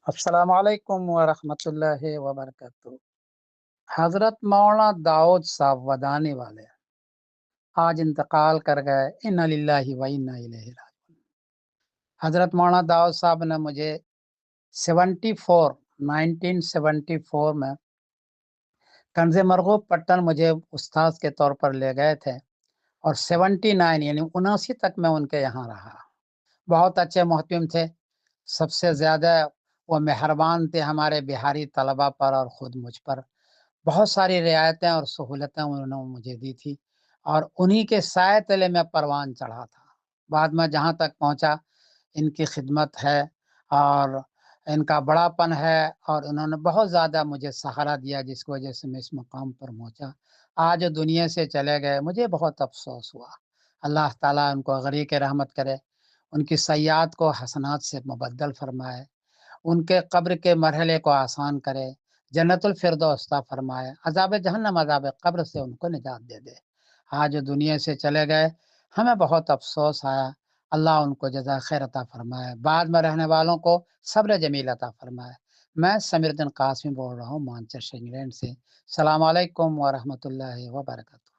السلام علیکم ورحمۃ اللہ وبرکاتہ۔ حضرت مولانا داؤد صاحب ودانے والے آج انتقال کر گئے، انا للہ و انا الیہ راجعون۔ حضرت مولانا داؤد صاحب نے مجھے 1974 میں کنز مرغوب پٹن مجھے استاذ کے طور پر لے گئے تھے، اور 79 یعنی 79 تک میں ان کے یہاں رہا۔ بہت اچھے محتم تھے، سب سے زیادہ وہ مہربان تھے ہمارے بہاری طلباء پر اور خود مجھ پر۔ بہت ساری رعایتیں اور سہولتیں انہوں نے مجھے دی تھی، اور انہی کے سائے تلے میں پروان چڑھا تھا۔ بعد میں جہاں تک پہنچا، ان کی خدمت ہے اور ان کا بڑا پن ہے، اور انہوں نے بہت زیادہ مجھے سہارا دیا، جس کی وجہ سے میں اس مقام پر پہنچا۔ آج دنیا سے چلے گئے، مجھے بہت افسوس ہوا۔ اللہ تعالیٰ ان کو غریق رحمت کرے، ان کی سیئات کو حسنات سے مبدل فرمائے، ان کے قبر کے مرحلے کو آسان کرے، جنت الفردوس عطا فرمائے، عذاب جہنم عذاب قبر سے ان کو نجات دے دے۔ آج دنیا سے چلے گئے، ہمیں بہت افسوس آیا۔ اللہ ان کو جزا خیر عطا فرمائے، بعد میں رہنے والوں کو صبر جمیل عطا فرمائے۔ میں سمیر الدین قاسمی بول رہا ہوں مانچسٹر انگلینڈ سے۔ السلام علیکم ورحمۃ اللہ وبرکاتہ۔